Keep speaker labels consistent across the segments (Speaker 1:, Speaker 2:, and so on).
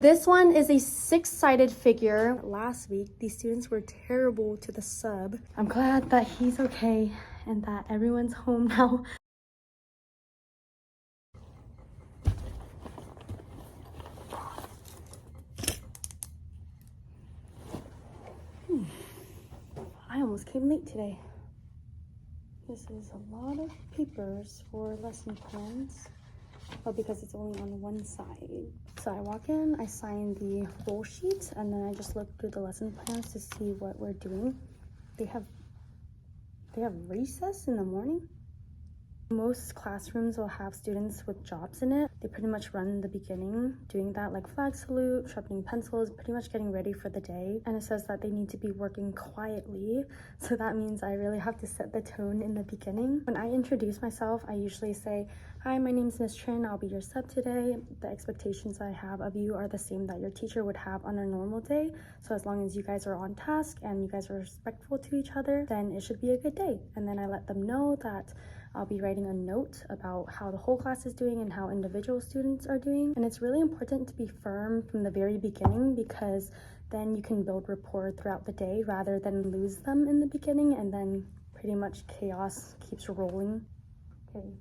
Speaker 1: This one is a six-sided figure. Last week, these students were terrible to the sub. I'm glad that he's okay and that everyone's home now. I almost came late today. This is a lot of papers for lesson plans. But because it's only on one side. So I walk in, I sign the whole sheet, and then I just look through the lesson plans to see what we're doing. They have recess in the morning. Most classrooms will have students with jobs in it. They pretty much run in the beginning, doing that like flag salute, sharpening pencils, pretty much getting ready for the day. And it says that they need to be working quietly. So that means I really have to set the tone in the beginning. When I introduce myself, I usually say, "Hi, my name is Ms. Trin. I'll be your sub today. The expectations I have of you are the same that your teacher would have on a normal day. So as long as you guys are on task and you guys are respectful to each other, then it should be a good day." And then I let them know that I'll be writing a note about how the whole class is doing and how individual students are doing. And it's really important to be firm from the very beginning because then you can build rapport throughout the day rather than lose them in the beginning and then pretty much chaos keeps rolling. Okay,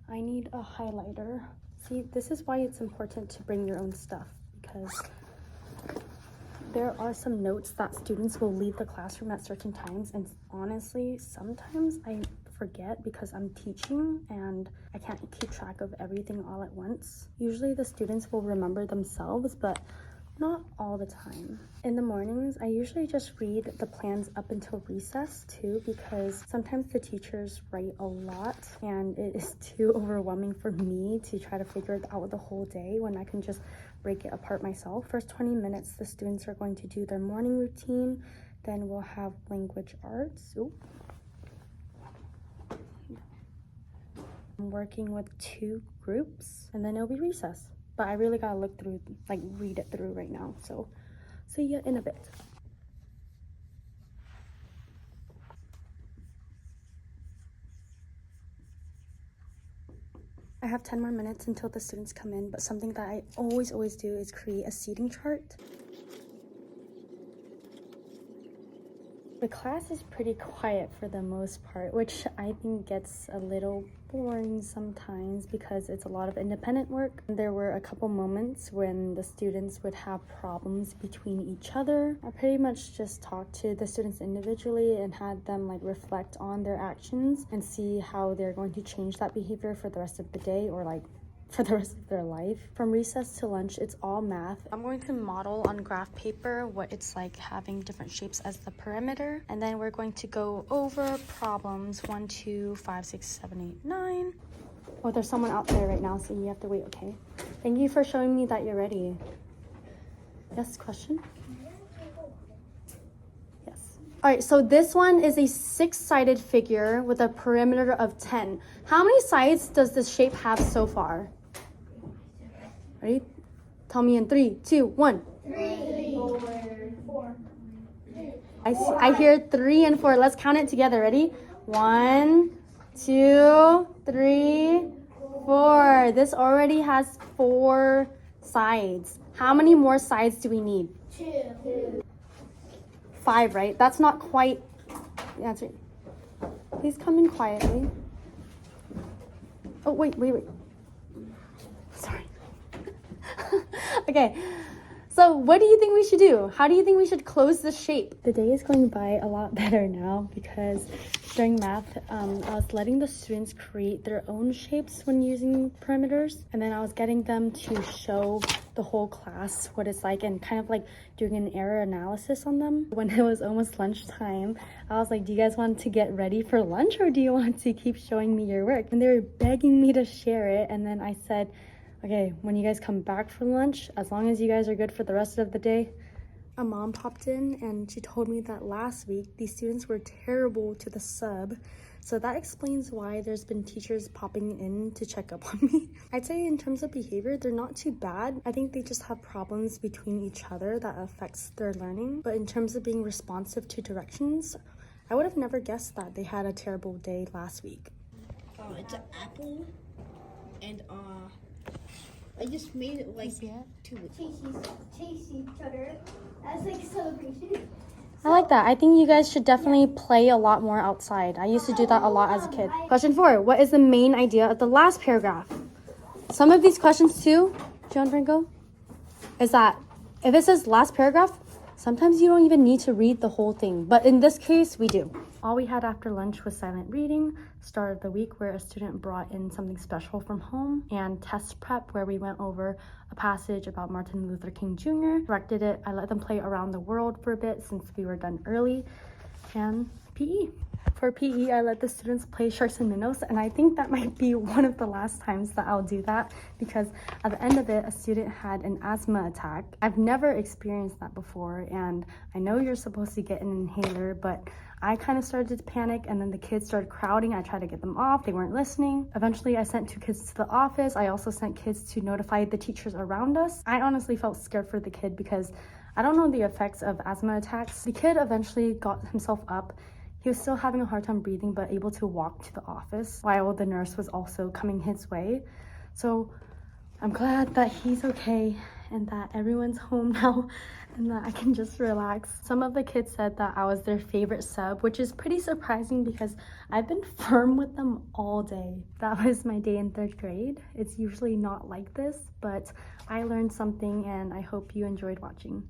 Speaker 1: I need a highlighter. See, this is why it's important to bring your own stuff because there are some notes that students will leave the classroom at certain times, and honestly, sometimes I forget because I'm teaching and I can't keep track of everything all at once. Usually the students will remember themselves, but not all the time. In the mornings, I usually just read the plans up until recess too, because sometimes the teachers write a lot and it is too overwhelming for me to try to figure it out the whole day when I can just break it apart myself. First 20 minutes, the students are going to do their morning routine. Then we'll have language arts. I'm working with 2 groups and then it'll be recess. But I really gotta look through, like read it through right now. So see ya in a bit. I have 10 more minutes until the students come in, but something that I always do is create a seating chart. The class is pretty quiet for the most part, which I think gets a little boring sometimes because it's a lot of independent work. There were a couple moments when the students would have problems between each other. I pretty much just talked to the students individually and had them like reflect on their actions and see how they're going to change that behavior for the rest of the day or like for the rest of their life. From recess to lunch, it's all math. I'm going to model on graph paper what it's like having different shapes as the perimeter. And then we're going to go over problems 1, 2, 5, 6, 7, 8, 9. Oh, there's someone out there right now, so you have to wait, okay? Thank you for showing me that you're ready. Yes, question? Yes. All right, so this one is a 6-sided figure with a perimeter of 10. How many sides does this shape have so far? Ready? Tell me in 3, 2, 1.
Speaker 2: 3, 4.
Speaker 1: I hear 3 and 4. Let's count it together. Ready? 1, 2, 3, 4. This already has 4 sides. How many more sides do we need?
Speaker 2: 2.
Speaker 1: 5, right? That's not quite. That's right. Please come in quietly. Oh, wait. Sorry. Okay, so what do you think we should do? How do you think we should close this shape? The day is going by a lot better now because during math, I was letting the students create their own shapes when using perimeters. And then I was getting them to show the whole class what it's like and kind of like doing an error analysis on them. When it was almost lunchtime, I was like, do you guys want to get ready for lunch or do you want to keep showing me your work? And they were begging me to share it. And then I said, okay, when you guys come back from lunch, as long as you guys are good for the rest of the day. A mom popped in and she told me that last week these students were terrible to the sub. So that explains why there's been teachers popping in to check up on me. I'd say in terms of behavior, they're not too bad. I think they just have problems between each other that affects their learning. But in terms of being responsive to directions, I would have never guessed that they had a terrible day last week.
Speaker 2: It's an apple and
Speaker 3: I just made it like
Speaker 1: see it?
Speaker 3: 2 weeks.
Speaker 2: Chase each other as like celebration.
Speaker 1: I like that. I think you guys should definitely play a lot more outside. I used to do that a lot as a kid. Question 4. What is the main idea of the last paragraph? Some of these questions too, John Franco, is that if it says last paragraph, sometimes you don't even need to read the whole thing. But in this case, we do. All we had after lunch was silent reading, start of the week where a student brought in something special from home, and test prep where we went over a passage about Martin Luther King Jr., corrected it. I let them play around the world for a bit since we were done early, and PE. For PE, I let the students play sharks and minnows, and I think that might be one of the last times that I'll do that because at the end of it, a student had an asthma attack. I've never experienced that before, and I know you're supposed to get an inhaler, but I kind of started to panic, and then the kids started crowding. I tried to get them off. They weren't listening. Eventually, I sent 2 kids to the office. I also sent kids to notify the teachers around us. I honestly felt scared for the kid because I don't know the effects of asthma attacks. The kid eventually got himself up. He was still having a hard time breathing, but able to walk to the office while the nurse was also coming his way. So I'm glad that he's okay and that everyone's home now and that I can just relax. Some of the kids said that I was their favorite sub, which is pretty surprising because I've been firm with them all day. That was my day in 3rd grade. It's usually not like this, but I learned something and I hope you enjoyed watching.